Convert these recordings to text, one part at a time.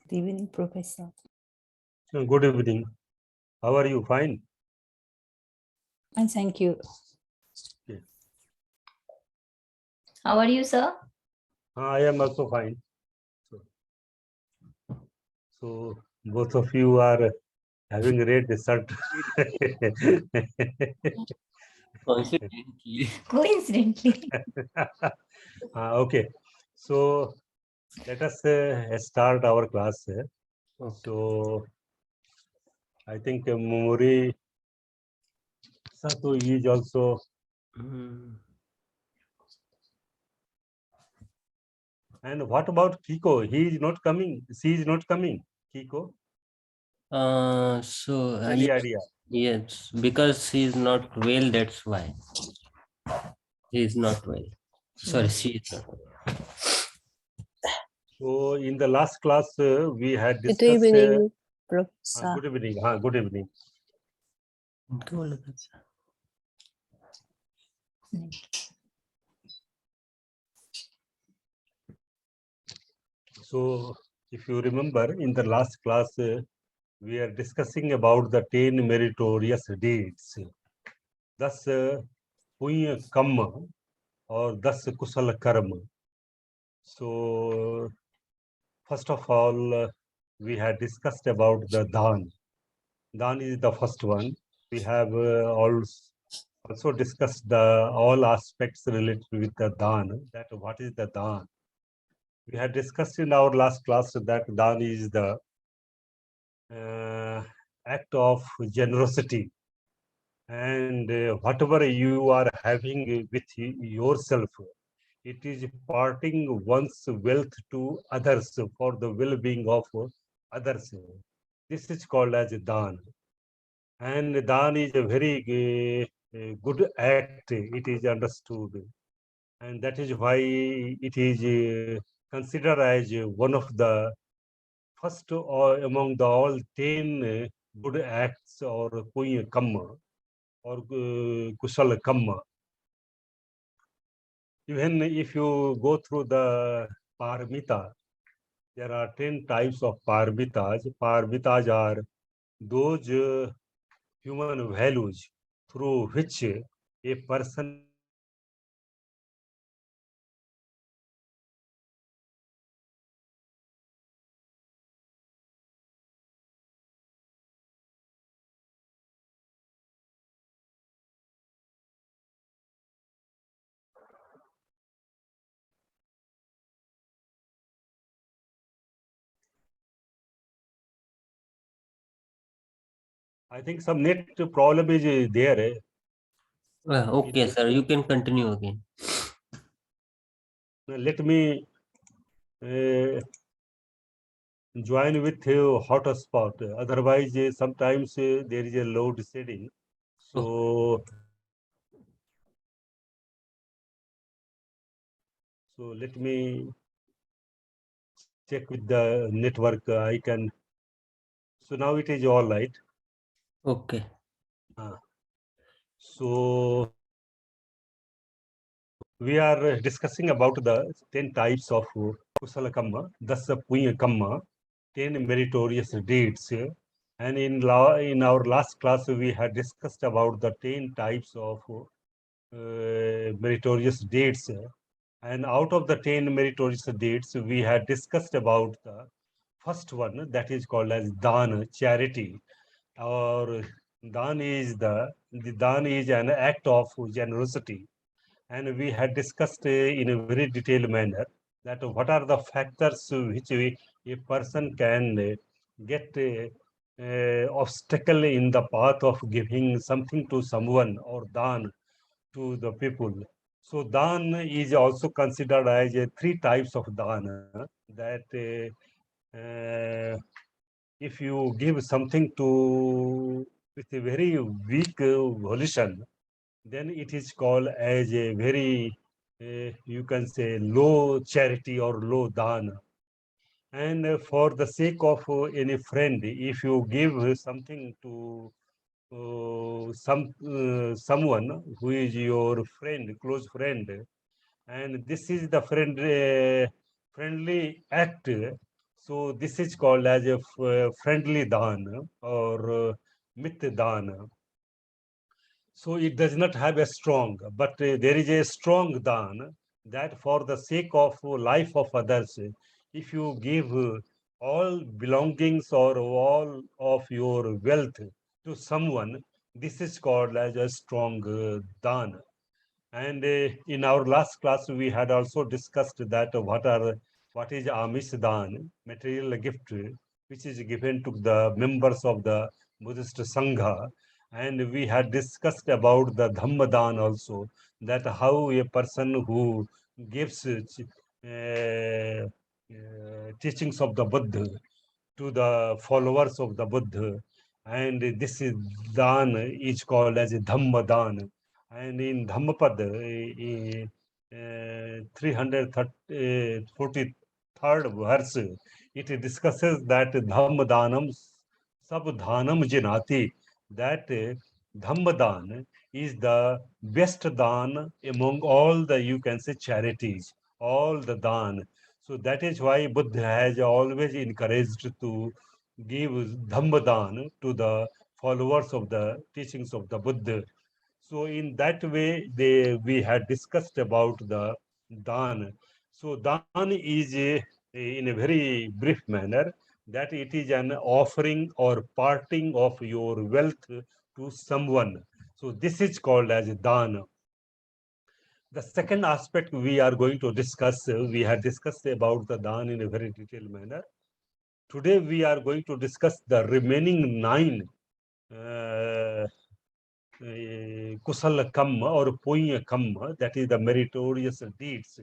Good evening, Professor. Good evening. How are you? Fine? And thank you. Okay. How are you, sir? I am also fine. So both of you are having great result. Coincidentally. Coincidentally. Okay. So let us start our class. Okay. So I think Mori Sato is also. And what about Kiko? He is not coming. She is not coming. Kiko. Any Yes, idea? yes, because he is not well, that's why. He is not well. Sorry, she is not well. So in the last class we had Good discussed. evening, Professor. Good evening. Good evening. उनके बोला था अच्छा। So if you remember, in the last class we are discussing about the 10 meritorious deeds. Thus punya kamma or thus kusala karma. So first of all we had discussed about the dhan. Dhan is the first one. We have also discussed the all aspects related with the dhan. That what is the dhan? We had discussed in our last class that dhan is the act of generosity, and whatever you are having with yourself, it is parting one's wealth to others for the well-being of others. This is called as dhan, and dhan is a very good act. It is understood, and that is why it is considered as one of the first among the all 10 good acts or punya kamma or kusala kamma. Even if you go through the paramita, there are 10 types of paramitas. Paramitas are those human values through which a person can I think some net problem is there. Okay, sir, you can continue again. Let me join with hotspot. Otherwise, sometimes there is a load shedding. So, so let me check with the network. I can. So now it is all right. Okay. So we are discussing about the 10 types of kusala kamma, thus punya kamma, 10 meritorious deeds. And in our last class, we had discussed about the 10 types of meritorious deeds. And out of the 10 meritorious deeds, we had discussed about the first one, that is called as dana, charity. Or dan is an act of generosity. And we had discussed in a very detailed manner that what are the factors which a person can get obstacle in the path of giving something to someone or dan to the people. So dan is also considered as three types of dan. That if you give something to with a very weak volition, then it is called as a very, you can say, low charity or low dana. And for the sake of any friend, if you give something to someone who is your friend, close friend, and this is the friendly act So this is called as a friendly dana or myth dana. So it does not have a strong, but there is a strong dana that for the sake of life of others, if you give all belongings or all of your wealth to someone, this is called as a strong dana. And in our last class, we had also discussed that what is Amish Dan, material gift, which is given to the members of the Buddhist Sangha. And we had discussed about the Dhammadan also, that how a person who gives teachings of the Buddha to the followers of the Buddha. And this is Dan is called as a Dhammadan. And in Dhammapad, 343rd verse, it discusses that Dhammadanam Sabdhanam Jinati, that Dhammadan is the best dan among all the, you can say, charities, all the dan. So that is why Buddha has always encouraged to give Dhammadan to the followers of the teachings of the Buddha. So in that way, we had discussed about the dan. So dan is in a very brief manner that it is an offering or parting of your wealth to someone. So this is called as dan. The second aspect we are going to discuss, we had discussed about the dan in a very detailed manner. Today we are going to discuss the remaining 9 kusala kamma or punya kamma, that is the meritorious deeds.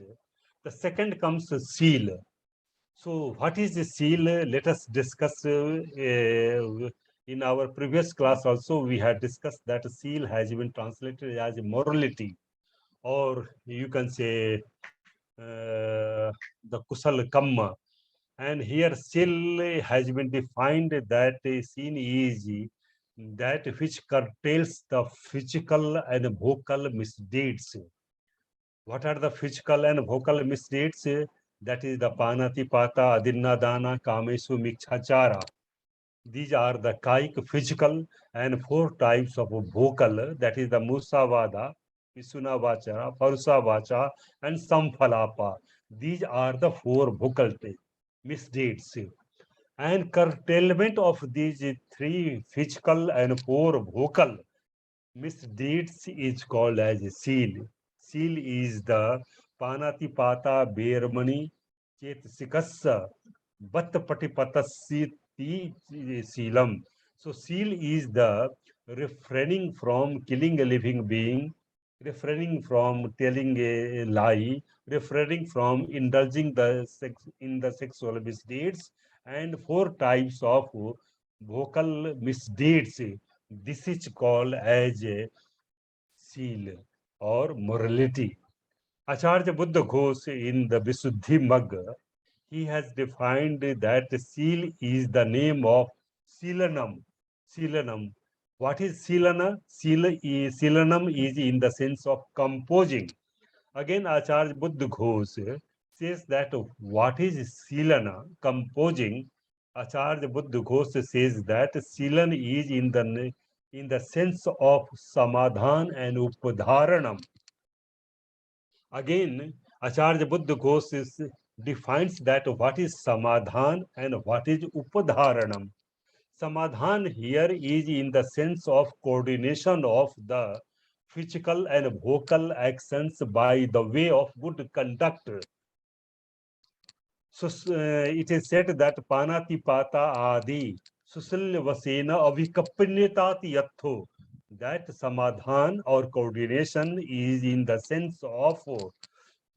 The second comes seal. So what is the seal? Let us discuss. In our previous class also, we had discussed that seal has been translated as morality, or you can say the kusal kamma. And here seal has been defined that sin is that which curtails the physical and vocal misdeeds. What are the physical and vocal misdeeds? That is the panati pata, adinna dana, kamesu mikchachara. These are the kaik physical and 4 types of vocal, that is the musavada, pisuna vacha, parusa vacha, and samphilapa. These are the 4 vocal misdeeds. And curtailment of these 3 physical and 4 vocal misdeeds is called as a seal. Seal is the panatipata bermani chetsikassa battapatipatasiti sealam. So seal is the refraining from killing a living being, refraining from telling a lie, refraining from indulging in the sexual misdeeds, and 4 types of vocal misdeeds. This is called as a seal or morality. Acharya Buddha Ghosh in the Visuddhi Magga, he has defined that seal is the name of Silanam. Silanam. What is Silana? Silanam is in the sense of composing. Again, Acharya Buddha Ghosh says that what is Silana? Composing. Acharya Buddha Ghosh says that Silan is in the sense of Samadhan and Upadharanam. Again, Acharya Buddha Ghosh defines that what is Samadhan and what is Upadharanam. Samadhan here is in the sense of coordination of the physical and vocal actions by the way of good conduct. So it is said that panati pata adi susilya vasena avikapanyatati yatho, that samadhan or coordination is in the sense of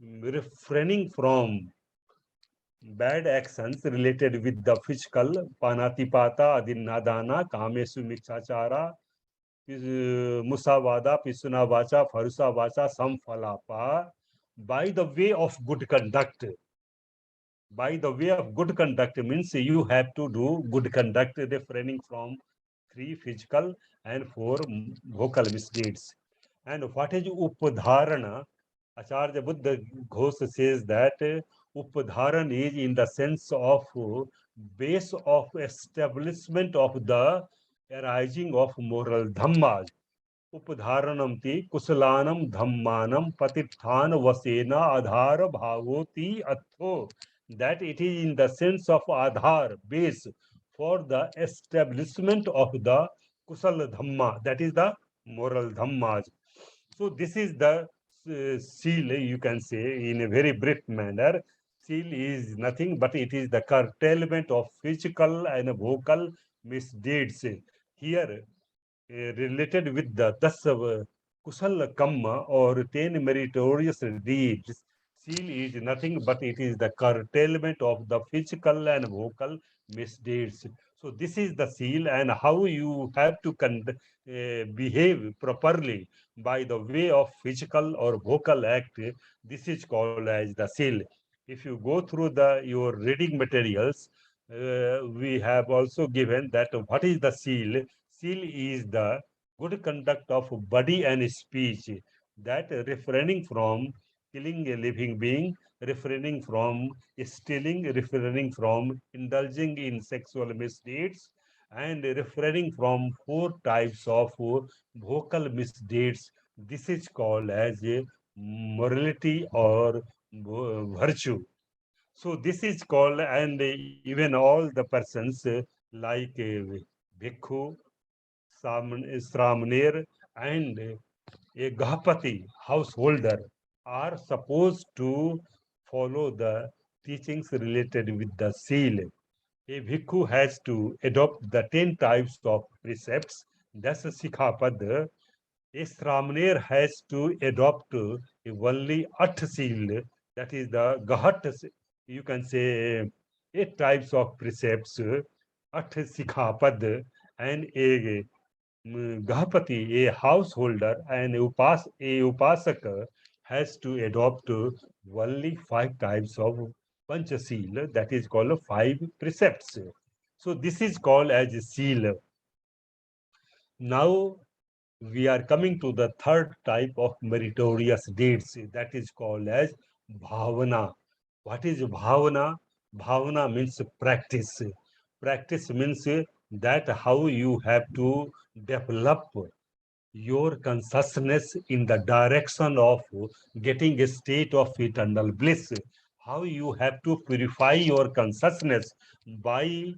refraining from bad actions related with the physical, panatipata, adinnadana, kamesu michachara, musavada, pisunavacha, farusavacha, samfalapa, by the way of good conduct. By the way of good conduct means you have to do good conduct, refraining from 3 physical and 4 vocal misdeeds. And what is upadharana? Acharya Buddha Ghosh says that Upadharan is in the sense of base of establishment of the arising of moral dhammas. Upadharanamti kusalanam dhammanam patithan vasena adhara bhavoti atho. That it is in the sense of adhar, base, for the establishment of the kusala dhamma, that is the moral dhammas. So this is the seal, you can say, in a very brief manner. Seal is nothing but it is the curtailment of physical and vocal misdeeds. Here, related with the thus kusal kamma or 10 meritorious deeds. Seal is nothing but it is the curtailment of the physical and vocal misdeeds. So this is the seal, and how you have to behave properly by the way of physical or vocal act. This is called as the seal. If you go through the your reading materials, we have also given that what is the seal. Seal is the good conduct of body and speech, that refraining from killing a living being, refraining from stealing, refraining from indulging in sexual misdeeds, and refraining from four types of vocal misdeeds. This is called as a morality or virtue. So this is called, and even all the persons like bhikkhu, Sramner, and a Gahapati, householder, are supposed to follow the teachings related with the seal. A bhikkhu has to adopt the 10 types of precepts. That's a Sikhapad. A Sramner has to adopt only At seal, that is the Gahat, you can say, 8 types of precepts, At Sikhapad, and a Gahapati, a householder, and a Upasaka has to adopt only 5 types of Panchasil, that is called 5 precepts. So this is called as a seal. Now we are coming to the third type of meritorious deeds, that is called as bhavana. What is bhavana? Bhavana means practice. Practice means that how you have to develop your consciousness in the direction of getting a state of eternal bliss. How you have to purify your consciousness by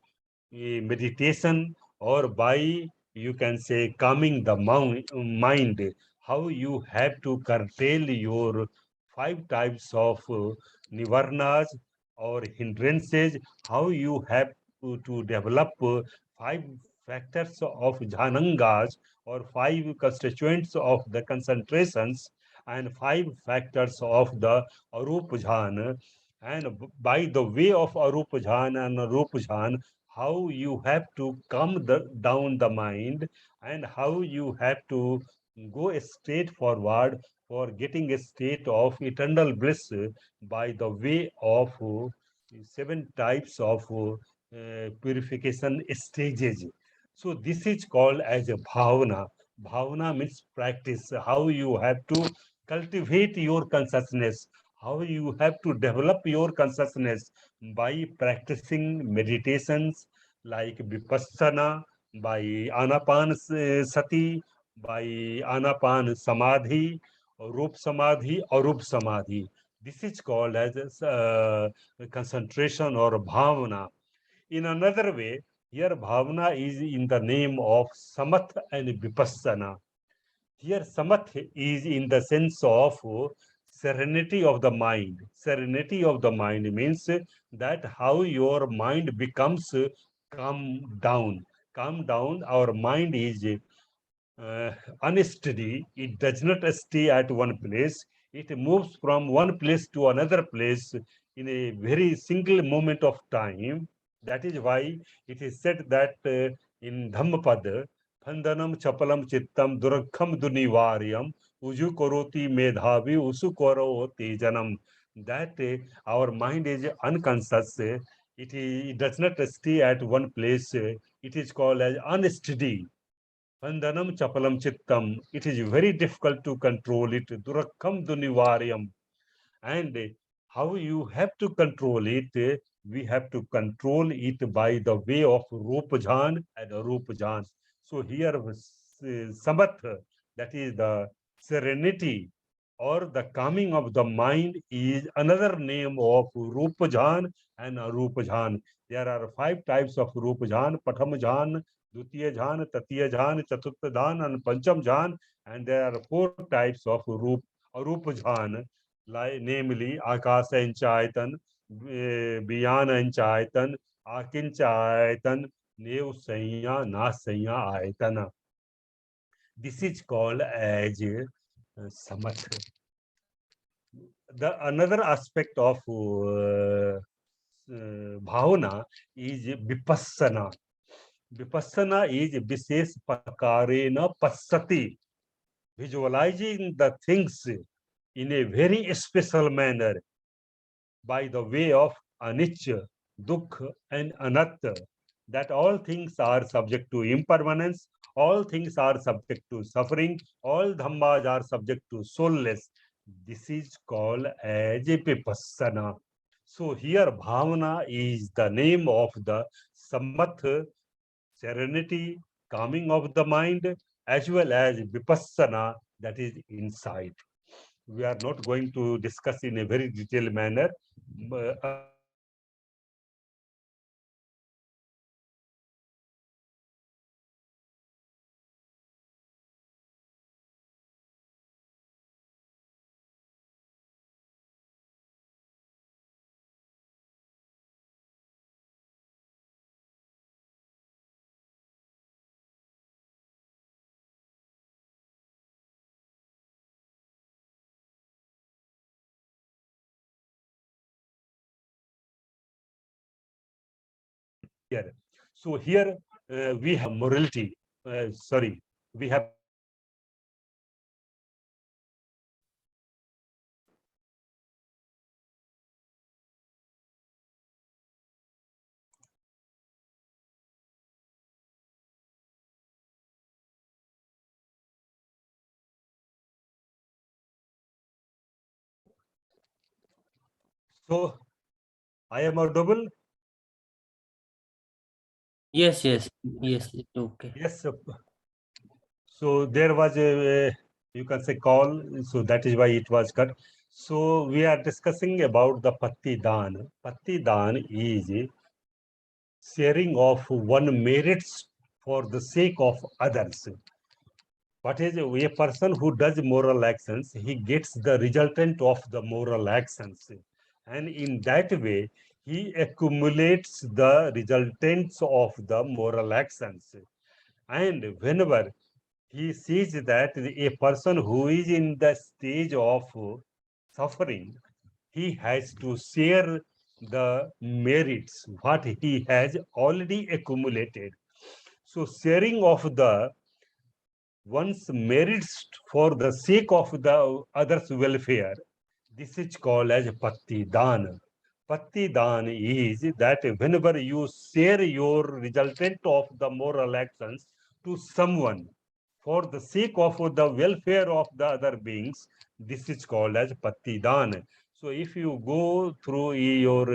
meditation, or by, you can say, calming the mind. How you have to curtail your 5 types of nivarnas or hindrances. How you have to develop 5 factors of jhanangas, or 5 constituents of the concentrations, and 5 factors of the arupajhan. And by the way of arupajhan and arupajhan, how you have to calm down the mind, and how you have to go straight forward for getting a state of eternal bliss by the way of 7 types of purification stages. So this is called as a bhavana. Bhavana means practice, how you have to cultivate your consciousness, how you have to develop your consciousness by practicing meditations like vipassana, by sati, by anapan samadhi, rup samadhi, arup samadhi. This is called as concentration or bhavana. In another way, here bhavana is in the name of samath and vipassana. Here, samath is in the sense of serenity of the mind. Serenity of the mind means that how your mind becomes calm down. Calm down, our mind is unsteady. It does not stay at one place. It moves from one place to another place in a very single moment of time. That is why it is said that in Dhammapada, Phandanam chapalam chittam durakham dunivaryam uju koroti medhavi usu koro tejanam. That our mind is unconscious. It does not stay at one place. It is called as unsteady. Bandhanam chapalam chittam. It is very difficult to control it. Durakkam dunivaryam. And How you have to control it? We have to control it by the way of Rupjan and Rupjan. So here Samat, that is the serenity or the calming of the mind, is another name of Rupjan and Arupjan. There are 5 types of Rupjan: Patham Jhan, Dutiya Jhan, Tatiya Jhan, Chaturtha Jhan, and Pancham Jhan. And there are 4 types of Arupjan, like namely Akasanchaitan, Biyananchaitan, Akinchaitan, Nev Sanya, Nasanya Aitana. This is called as Samat. The another aspect of bhavana is vipassana. Vipassana is Visesh Pakarena Passati, visualizing the things in a very special manner by the way of anicca, dukkha, and anatta, that all things are subject to impermanence, all things are subject to suffering, all dhammas are subject to soulless. This is called as a vipassana. So here bhavana is the name of the samatha, serenity, calming of the mind, as well as vipassana, that is insight. We are not going to discuss in a very detailed manner. Here. So here we have morality. Sorry, we have. So I am audible. Yes, yes, yes, it's okay. Yes. So there was a, you can say, call. So that is why it was cut. So we are discussing about the Patti Dan. Patti Dan is sharing of one merits for the sake of others. What is a person who does moral actions, he gets the resultant of the moral actions. And in that way, he accumulates the resultants of the moral actions. And whenever he sees that a person who is in the stage of suffering, he has to share the merits, what he has already accumulated. So sharing of the one's merits for the sake of the others' welfare, this is called as Patti Dan. Patti Dan is that whenever you share your resultant of the moral actions to someone for the sake of the welfare of the other beings, this is called as Patti Dan. So if you go through your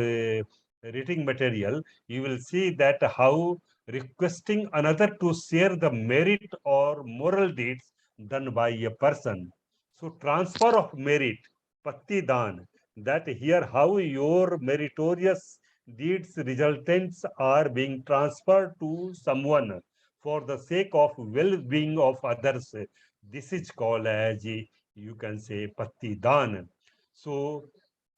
reading material, you will see that how requesting another to share the merit or moral deeds done by a person. So transfer of merit, Patti Dan, that here how your meritorious deeds resultants are being transferred to someone for the sake of well-being of others. This is called as, you can say, Patti Dan. So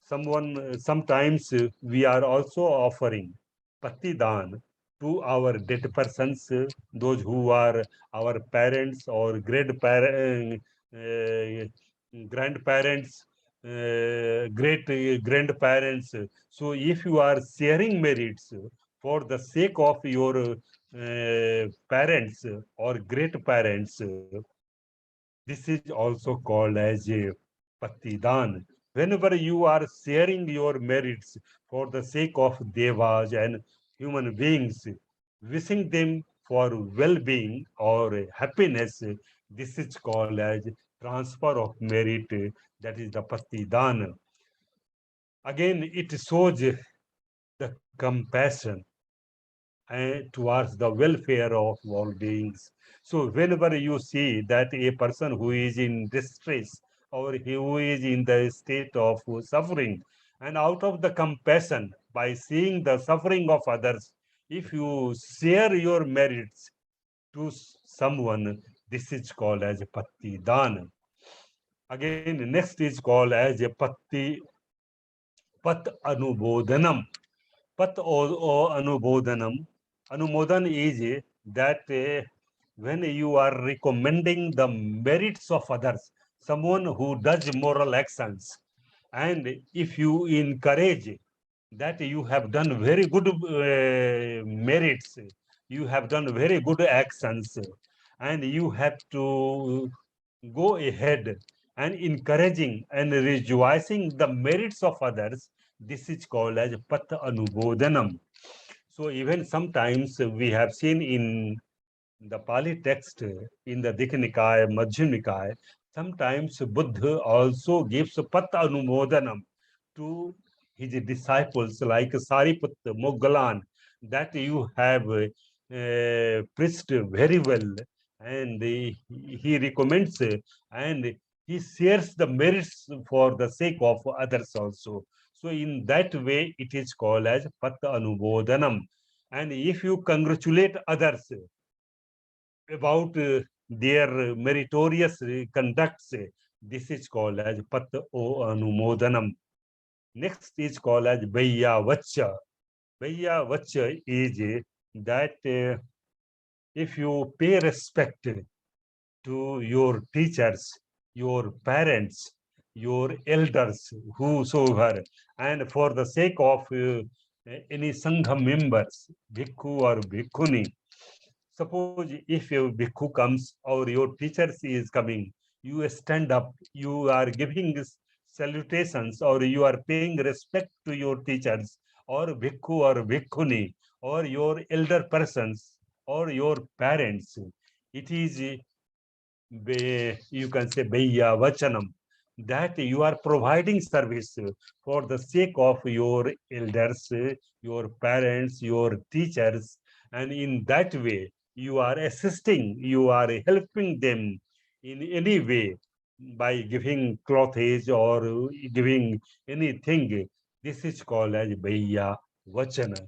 sometimes we are also offering Patti Dan to our dead persons, those who are our parents or grandparents, great grandparents. So if you are sharing merits for the sake of your parents or great parents, this is also called as a Patidan. Whenever you are sharing your merits for the sake of devas and human beings, wishing them for well-being or happiness, this is called as transfer of merit. That is the Patidan. Again, it shows the compassion and towards the welfare of all beings. So whenever you see that a person who is in distress or who is in the state of suffering, and out of the compassion, by seeing the suffering of others, if you share your merits to someone, this is called as patti dana. Again, next is called as a patti pat anubodhanam. Pat or anubodhanam. Anumodan is that when you are recommending the merits of others, someone who does moral actions, and if you encourage that you have done very good merits, you have done very good actions, and you have to go ahead and encouraging and rejoicing the merits of others, this is called as pat anubodhanam. So even sometimes we have seen in the Pali text, in the Dikha Nikaya, Madhyam Nikaya, sometimes Buddha also gives pat anumodanam to his disciples like Sariputta, Moggallon, that you have preached very well, and he recommends and he shares the merits for the sake of others also. So in that way, it is called as pat anumodanam. And if you congratulate others about their meritorious conducts, this is called as pat o anumodanam. Next is called as bhaiya vacha. Bhaiya vacha is that if you pay respect to your teachers, your parents, your elders, whosoever, and for the sake of any sangha members, bhikkhu or bhikkhuni. Suppose if a bhikkhu comes or your teachers is coming, you stand up, you are giving salutations or you are paying respect to your teachers or bhikkhu or bhikkhuni or your elder persons or your parents. It is you can say Bhaiya Vachanam, that you are providing service for the sake of your elders, your parents, your teachers, and in that way you are assisting, you are helping them in any way by giving clothage or giving anything. This is called as Bhaiya Vachana.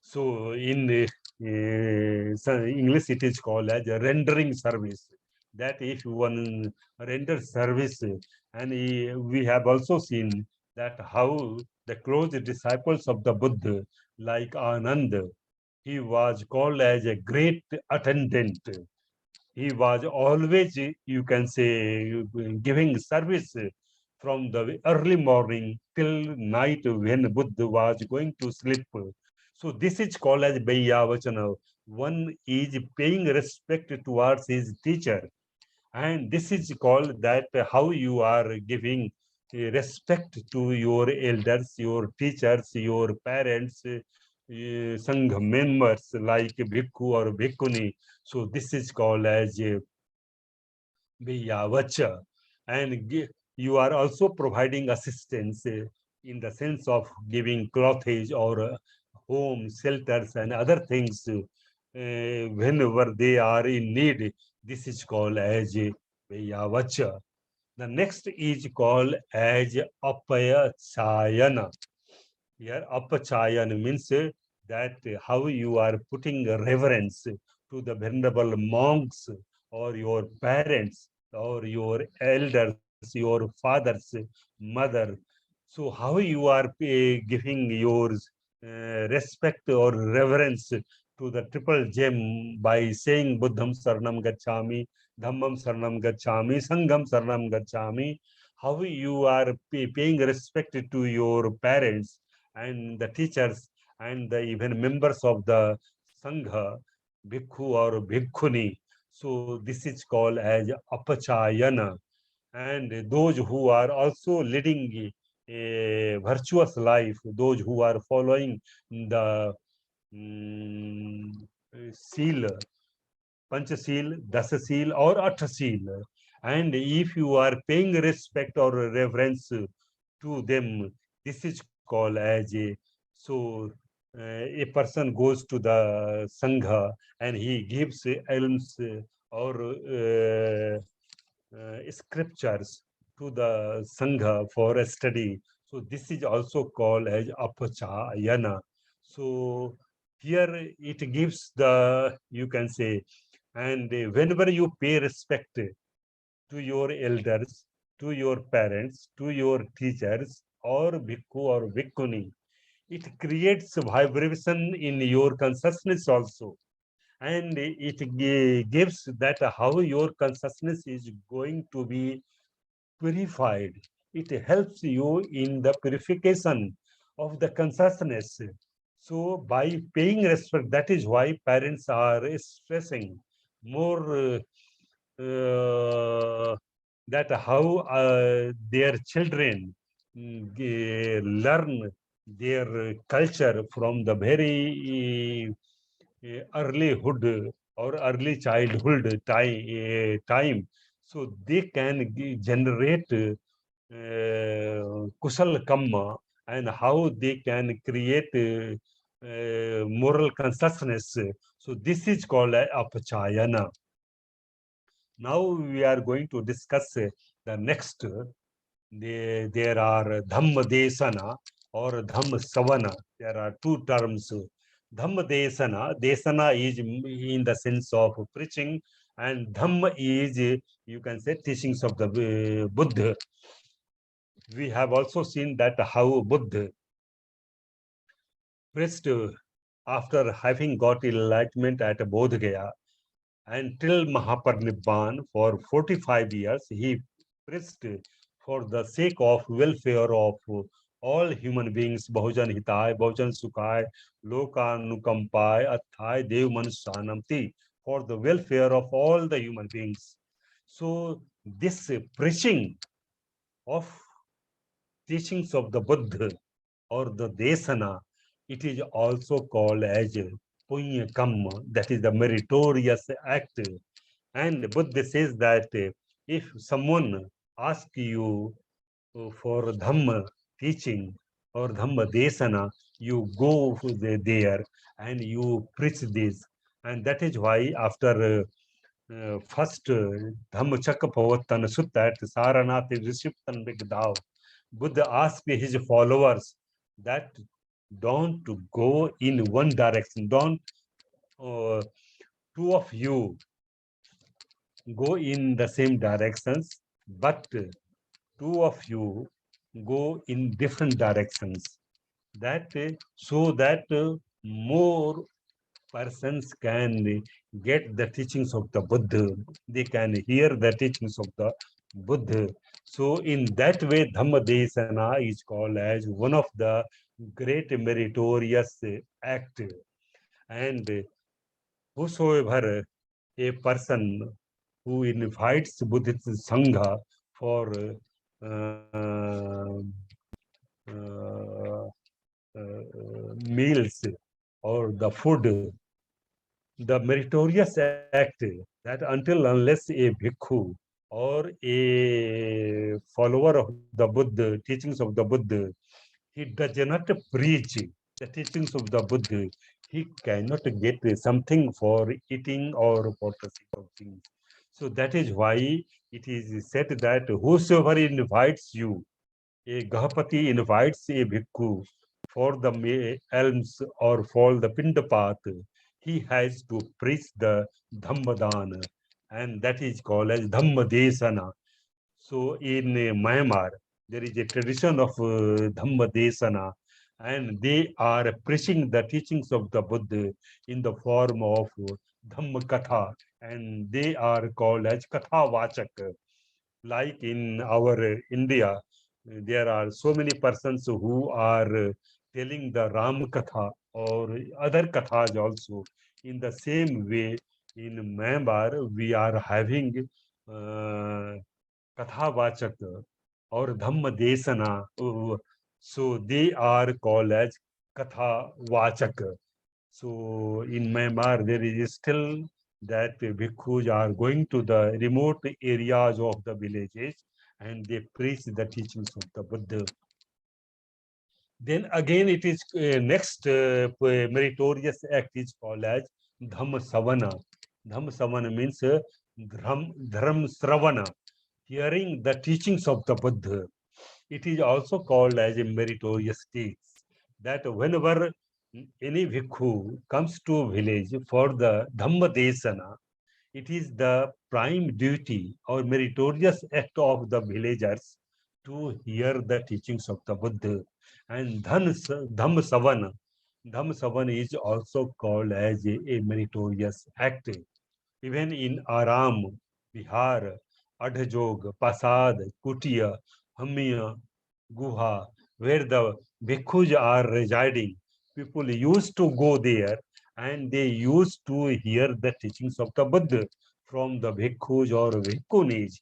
So in English, it is called as a rendering service. That if one renders service, and we have also seen that how the close disciples of the Buddha, like Ananda, he was called as a great attendant. He was always, you can say, giving service from the early morning till night when Buddha was going to sleep. So this is called as Bhaiya. One is paying respect towards his teacher. And this is called that how you are giving respect to your elders, your teachers, your parents, Sangha members like Bhikkhu or Bhikkhuni. So this is called as Viyavacha. And you are also providing assistance in the sense of giving clothage or home, shelters, and other things whenever they are in need. This is called as Viyavacha. The next is called as Apaya Chayana. Here, Apachayan means that how you are putting reverence to the venerable monks or your parents or your elders, your fathers, mother. So how you are giving your respect or reverence to the triple gem by saying Buddham Saranam Gacchami, Dhammam Saranam Gacchami, Sangham Saranam Gacchami. How you are paying respect to your parents and the teachers and the even members of the Sangha, Bhikkhu or Bhikkhuni. So this is called as Apachayana. And those who are also leading a virtuous life, those who are following the mm, seal, Panchasil, Dasasil, or Attasil. And if you are paying respect or reverence to them, this is called as a, so a person goes to the Sangha and he gives alms or scriptures to the Sangha for a study. So this is also called as apachayana. So here it gives the, you can say, and whenever you pay respect to your elders, to your parents, to your teachers, or bhikkhu or bhikkhuni, it creates vibration in your consciousness also. And it gives that how your consciousness is going to be purified. It helps you in the purification of the consciousness. So by paying respect, that is why parents are stressing more that how their children learn their culture from the very earlyhood or early childhood time, so they can generate kushal kamma, and how they can create moral consciousness. So this is called apachayana. Now we are going to discuss the next. There are Dhamma Desana or Dhamma Savana. There are two terms. Dhamma Desana. Desana is in the sense of preaching, and Dhamma is, you can say, teachings of the Buddha. We have also seen that how Buddha preached after having got enlightenment at Bodh Gaya. Until Mahaparinibbana, for 45 years, he preached for the sake of welfare of all human beings, Bahujan Hitai, Bahujan Sukhai, Lokanukampai, Athai, Dev Manushanamti, for the welfare of all the human beings. So this preaching of teachings of the Buddha or the Desana, it is also called as Punya Kamma, that is the meritorious act. And Buddha says that if someone asks you for Dhamma teaching or Dhamma Desana, you go there and you preach this. And that is why after first Dhammachakkapavatana Sutta at Saranath Rishiptan Bigdav, Buddha asked his followers that don't go in one direction, don't two of you go in the same directions, but two of you go in different directions. That so that more persons can get the teachings of the Buddha. They can hear the teachings of the Buddha. So in that way, Dhamma Desana is called as one of the great meritorious act. And whosoever a person who invites Buddhist Sangha for meals or the food, the meritorious act that until unless a bhikkhu or a follower of the Buddha, teachings of the Buddha, he does not preach the teachings of the Buddha, he cannot get something for eating or for the sake of things. So that is why it is said that whosoever invites you, a Gahapati invites a bhikkhu for the alms or for the pindapat, he has to preach the Dhammadana, and that is called as Dhammadesana. So in Myanmar, there is a tradition of Dhammadesana, and they are preaching the teachings of the Buddha in the form of Dhammakatha, and they are called as Katha Vachak. Like in our India, there are so many persons who are telling the Ram Katha or other Kathas also. In the same way, in Myanmar, we are having Katha Vachak or Dhamma Desana. So they are called as Katha Vachak. So in Myanmar, there is still that bhikkhus are going to the remote areas of the villages and they preach the teachings of the Buddha. Then again, it is next meritorious act is called as Dhamma Savana. Dhamma Savana means Dharam Sravana, hearing the teachings of the Buddha. It is also called as a meritorious state. That whenever any bhikkhu comes to a village for the Dhamma Desana, it is the prime duty or meritorious act of the villagers to hear the teachings of the Buddha. And Dhamma Savana, Dhamma Savana is also called as a meritorious act. Even in Aram, Bihar, Adhajog, Pasad, Kutia, Hamia, Guha, where the bhikkhus are residing, people used to go there and they used to hear the teachings of the Buddha from the bhikkhus or bhikkhunis,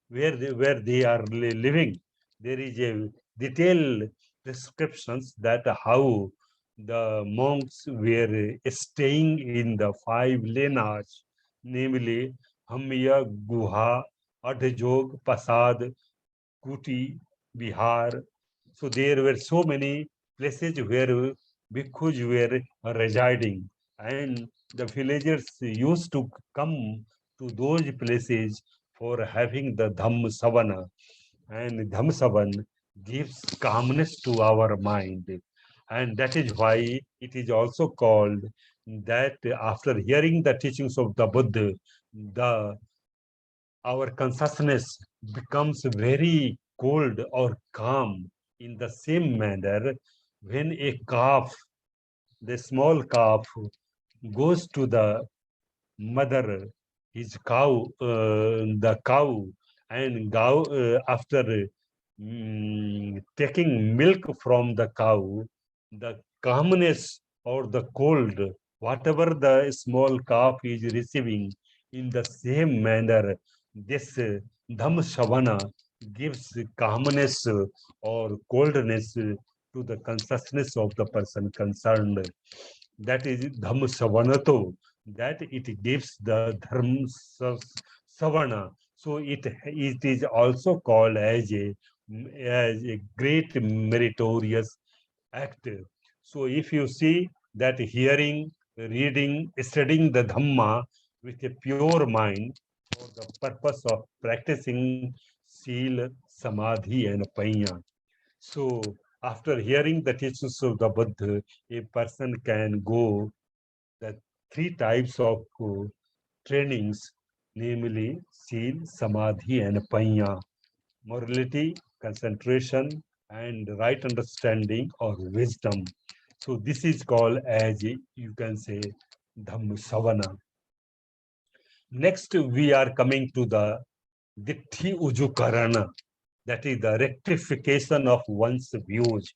where they are living. There is a detailed descriptions that how the monks were staying in the 5 lenas, namely Hamya, Guha, Adhjog, Pasad, Kuti, Bihar. So there were so many places where bhikkhus were residing, and the villagers used to come to those places for having the Dhamm Savana. And Dhamm Savan gives calmness to our mind. And that is why it is also called that after hearing the teachings of the Buddha, the our consciousness becomes very cold or calm. In the same manner, when a calf, the small calf, goes to the mother, his cow, the cow, and after taking milk from the cow, the calmness or the cold, whatever the small calf is receiving, in the same manner, this Dham Shavana gives calmness or coldness to the consciousness of the person concerned. That is Dham Savanato, that it gives the Savana. So it is also called as a great meritorious act. So if you see that hearing, reading, studying the Dhamma with a pure mind for the purpose of practicing Sila, Samadhi, and Panya. So after hearing the teachings of the Buddha, a person can go the 3 types of trainings, namely Sila, Samadhi, and Panya. Morality, concentration, and right understanding or wisdom. So this is called as you can say Dhamma Savana. Next, we are coming to the Ditti Ujukarana, that is the rectification of one's views.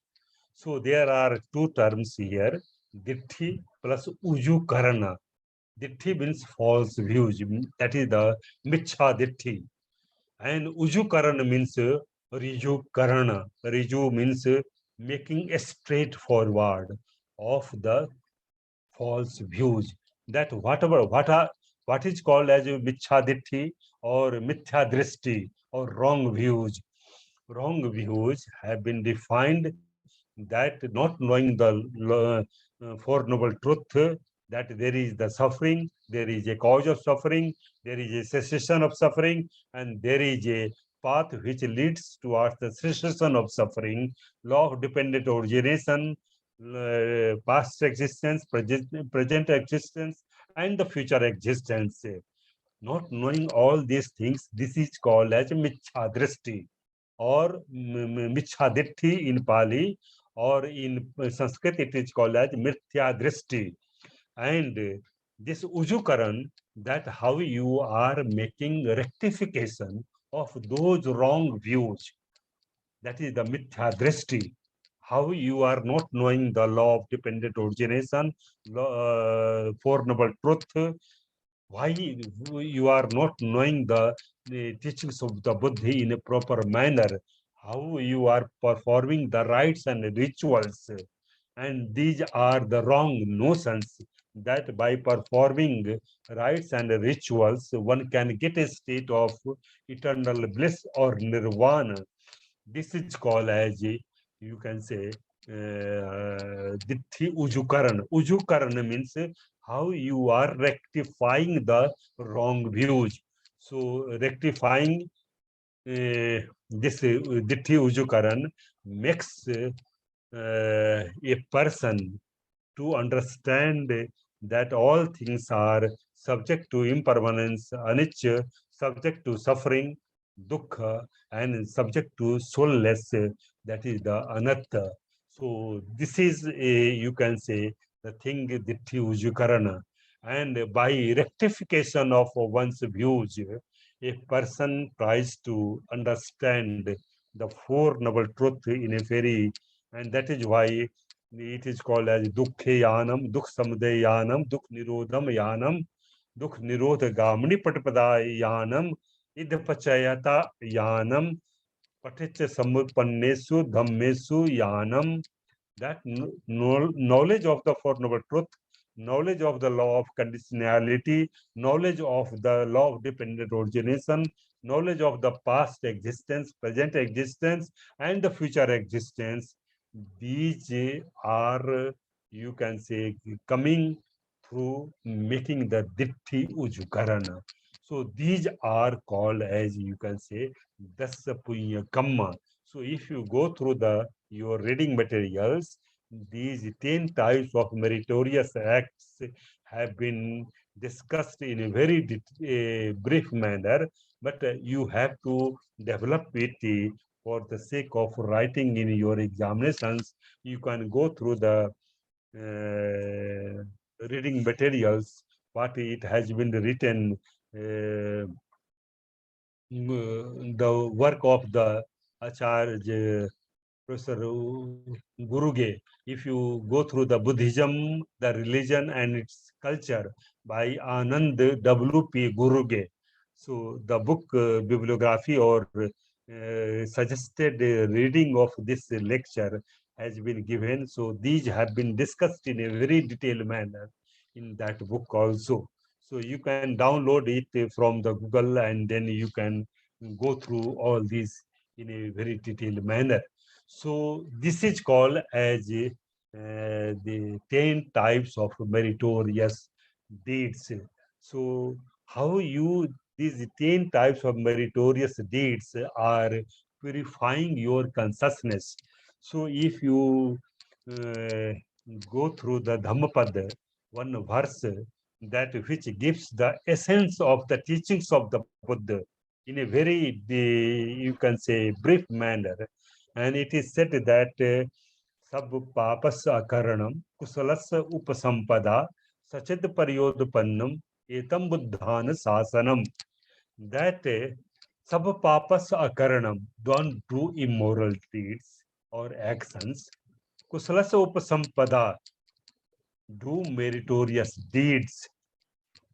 So there are 2 terms here, Ditti plus Ujukarana. Ditti means false views, that is the Michha Ditti. And Ujukarana means Riju Karana. Riju means making a straightforward of the false views. That what is called as Michhaditti or Mithya or wrong views. Wrong views have been defined that not knowing the Four Noble Truth, that there is the suffering, there is a cause of suffering, there is a cessation of suffering, and there is a path which leads towards the cessation of suffering, law of dependent origination, past existence, present existence, and the future existence. Not knowing all these things, this is called as Michhadrishti or Michhaditti in Pali, or in Sanskrit it is called as Mithya Drishti. And this Ujukaran, that how you are making rectification of those wrong views, that is the Mithya Drishti. How you are not knowing the law of dependent origination, Four Noble Truth, why you are not knowing the teachings of the Buddha in a proper manner, how you are performing the rites and rituals. And these are the wrong notions that by performing rites and rituals, one can get a state of eternal bliss or nirvana. This is called as, you can say, Dithi Ujukaran. Ujukaran means how you are rectifying the wrong views. So rectifying this Dithi Ujukaran makes a person to understand that all things are subject to impermanence, anicca, subject to suffering, dukkha, and subject to soulless, that is the anatta. So this is a, you can say, the thing ditti ujukarana. And by rectification of one's views, a person tries to understand the Four Noble Truth in a very, and that is why it is called as Dukkhe Yanam, Dukh Samudaya Yanam, Dukh Nirodham Yanam, Dukh Nirodha Gamani Patpada Yanam, Idapachayata Yanam, Paticha Samurpannesu Dhammesu Yanam. That knowledge of the Four Noble Truth, knowledge of the law of conditionality, knowledge of the law of dependent origination, knowledge of the past existence, present existence, and the future existence. These are, you can say, coming through making the Ditti Ujukarana. So these are called as, you can say, Dasa Punya Kamma. So if you go through your reading materials, these 10 types of meritorious acts have been discussed in a very brief manner, but you have to develop it for the sake of writing in your examinations. You can go through the reading materials, what it has been written, the work of the Acharya Professor Guruge. If you go through the Buddhism, the religion and its culture by Anand W.P. Guruge. So the book bibliography or suggested reading of this lecture has been given. So these have been discussed in a very detailed manner in that book also. So you can download it from the Google and then you can go through all these in a very detailed manner. So this is called as the 10 types of meritorious deeds. So how these 10 types of meritorious deeds are purifying your consciousness. So if you uh, go through the Dhammapada, one verse that which gives the essence of the teachings of the Buddha in a very, you can say, brief manner. And it is said that sab papas akaranam kusalasa upasampada sachit paryodupannam etam buddhana sasanam. That sab papas akaranam, don't do immoral deeds or actions. Kusalasa upasampada, do meritorious deeds,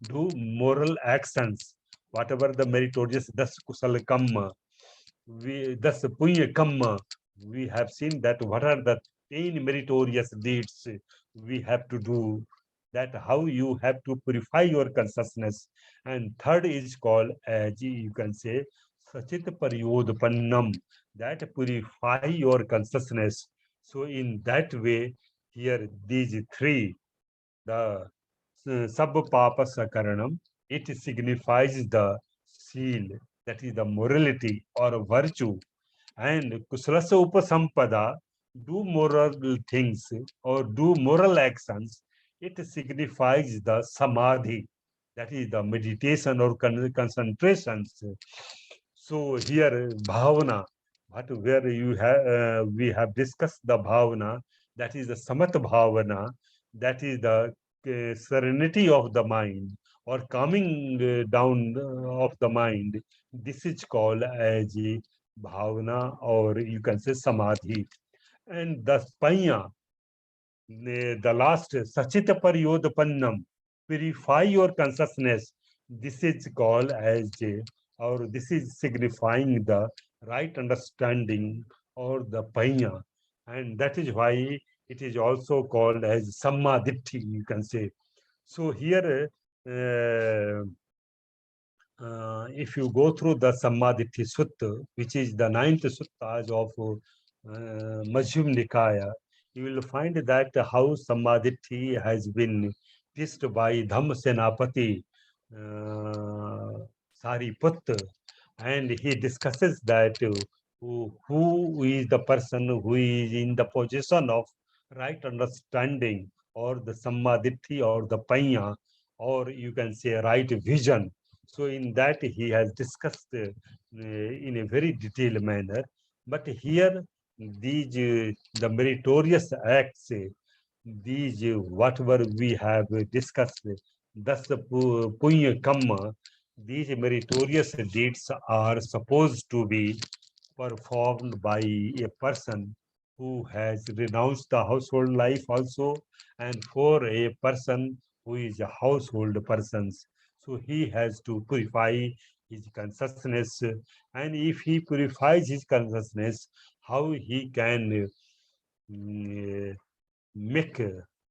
do moral actions, whatever the meritorious, das kusala kamma, thus punya kamma. We have seen that what are the 10 meritorious deeds we have to do, that how you have to purify your consciousness. And third is called as, you can say, sachit paryodpannam, that purify your consciousness. So in that way, here these three, the Sabpapa Sakaranam, it signifies the seal, that is the morality or virtue. And Kusalasa Upasampada, do moral things or do moral actions, it signifies the Samadhi, that is the meditation or concentrations. So here, Bhavana, where we have discussed the Bhavana, that is the Samat Bhavana, that is the serenity of the mind or calming down of the mind. This is called as a bhavana, or you can say samadhi. And the panya, the last sachita paryodapannam, purify your consciousness. This is called as or this is signifying the right understanding or the panya. And that is why it is also called as sammaditthi, you can say. So here, if you go through the Sammaditthi Sutta, which is the 9th suttas of Majjhima Nikaya, you will find that how Samadhi has been teached by Dham Senapati Sariputta, and he discusses that who is the person who is in the position of right understanding, or the Samadhi, or the Panya, or you can say right vision. So in that he has discussed in a very detailed manner. But here these the meritorious acts, these whatever we have discussed, thus the punya kamma, these meritorious deeds are supposed to be performed by a person who has renounced the household life also, and for a person who is a household person. So he has to purify his consciousness, and if he purifies his consciousness, how he can make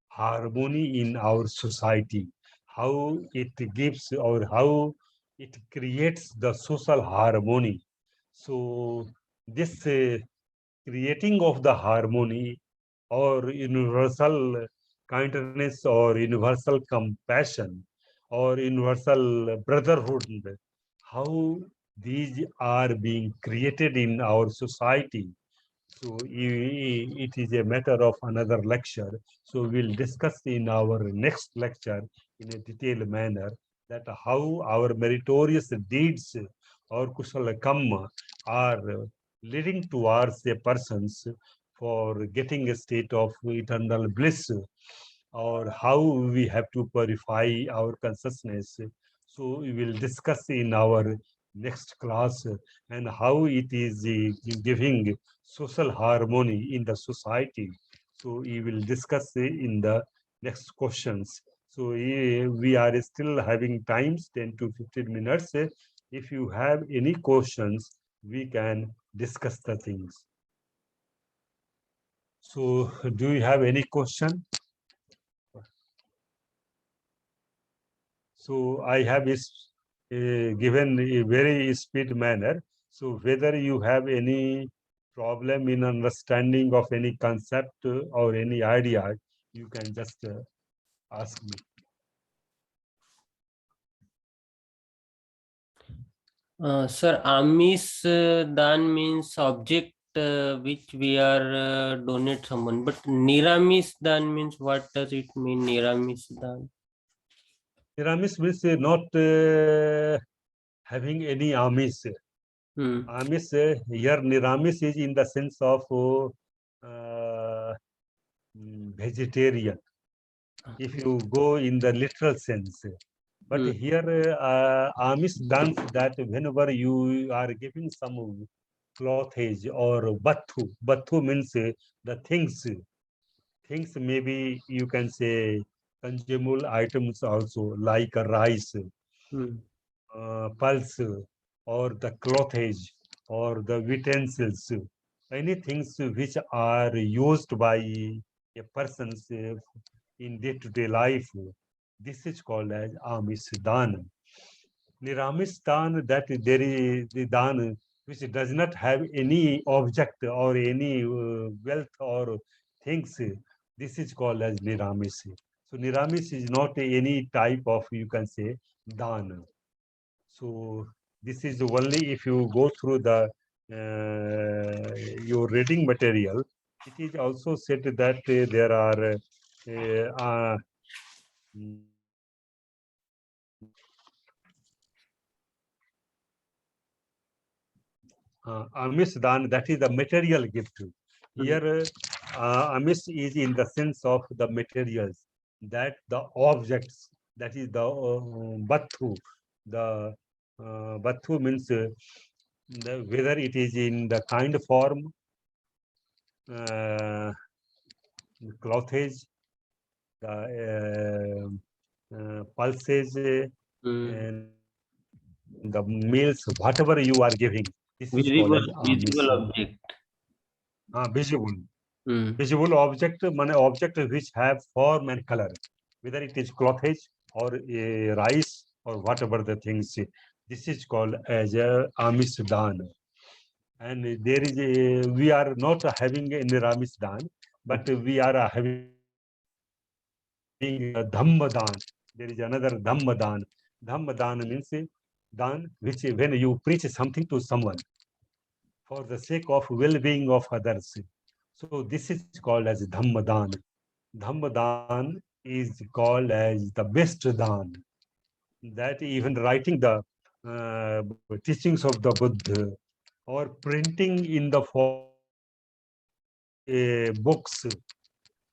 harmony in our society, how it gives or how it creates the social harmony. So this creating of the harmony, or universal kindness, or universal compassion, or universal brotherhood, how these are being created in our society. So it is a matter of another lecture. So we'll discuss in our next lecture in a detailed manner that how our meritorious deeds or kusala kamma are leading towards a persons for getting a state of eternal bliss, or how we have to purify our consciousness. So we will discuss in our next class, and how it is giving social harmony in the society. So we will discuss in the next questions. So we are still having times 10 to 15 minutes. If you have any questions, we can discuss the things. So do you have any question? So I have is given a very speed manner. So whether you have any problem in understanding of any concept or any idea, you can just ask me. Sir, Amis Dan means object which we are donate someone, but Niramis Dan means what does it mean? Niramis Dan. Niramis means not having any amis. Amis here, Niramis is in the sense of vegetarian, if you go in the literal sense. But here, Amis dance that whenever you are giving some clothage or bathu. Bathu means the things. Things maybe you can say consumable items also, like rice, pulse, or the clothage, or the utensils. Any things which are used by a person in day-to-day life. This is called as Amish Dana. Niramis Dan, that there is the Dan which does not have any object or any wealth or things. This is called as Niramis. So Niramis is not any type of, you can say, Dan. So this is only if you go through the your reading material. It is also said that there are Amis Dan, that is the material gift. Here, Amis is in the sense of the materials, that the objects, that is the Bathu. The Bathu means whether it is in the kind form, clothage, the pulses, and the meals, whatever you are giving. This is called as Visible object. Visible. Visible object, object which have form and color, whether it is clothage or a rice or whatever the things. This is called as a Amish Dan. And there is a, we are not having any Ramis Dan, but we are having Dhammadan. There is another Dhammadan. Dhammadan means dan, which when you preach something to someone for the sake of well-being of others. So this is called as Dhammadan. Dhammadan is called as the best dan. That even writing the teachings of the Buddha or printing in the form books,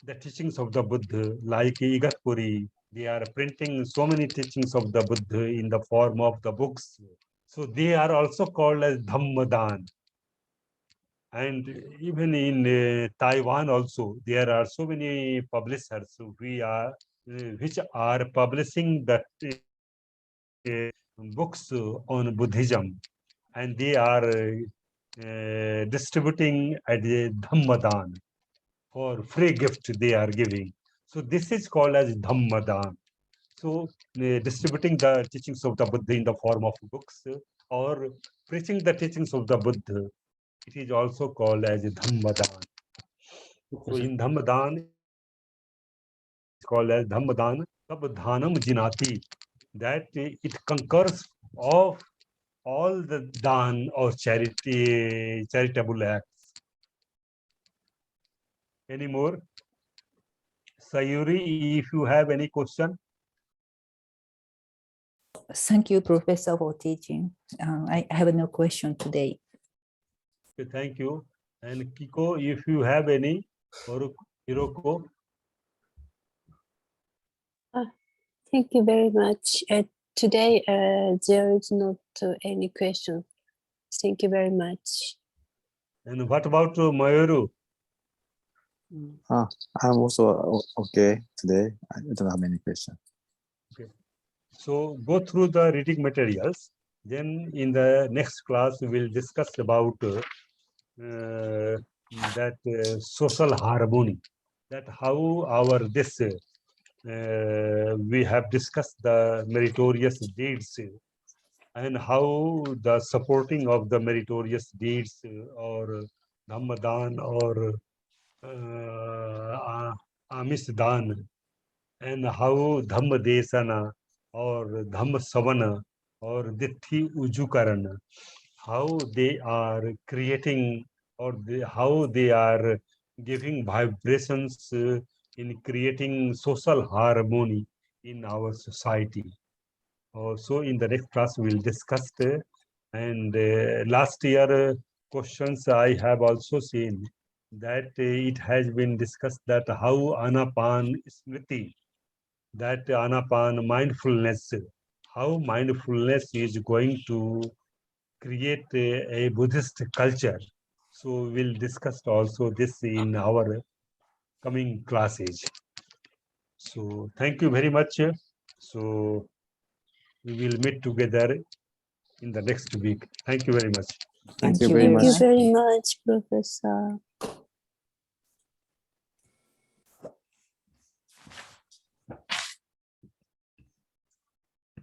the teachings of the Buddha, like Igatpuri, they are printing so many teachings of the Buddha in the form of the books. So they are also called as Dhammadan. And even in Taiwan also, there are so many publishers which are publishing the books on Buddhism, and they are distributing at the Dhammadan for free gift they are giving. So this is called as Dhammadan. So distributing the teachings of the Buddha in the form of books or preaching the teachings of the Buddha, it is also called as Dhammadan. So in Dhammadan, it's called as Dhammadan Sabdhanam Jinati, that it concurs of all the dan or charitable acts. Any more? Sayuri, if you have any question? Thank you, Professor, for teaching. I have no question today. Okay, thank you. And Kiko, if you have any, or Hiroko, Thank you very much. Today, there is not any question. Thank you very much. and what about Mayuru? I'm also okay today. I don't have any questions. So go through the reading materials. Then in the next class, we will discuss about that social harmony, that how we have discussed the meritorious deeds and how the supporting of the meritorious deeds or Dhammadan or Amisdan, and how Dhamma Desana or Dhamma Savana or Dithi Ujukarana, how they are creating or how they are giving vibrations in creating social harmony in our society. Also, in the next class, we'll discuss and last year questions I have also seen that it has been discussed that how Anapan Smriti, that Anapan mindfulness, how mindfulness is going to create a Buddhist culture. So we'll discuss also this in our coming classes. So thank you very much. So we will meet together in the next week. Thank you very much. Thank you you very Thank you much. very much, Professor.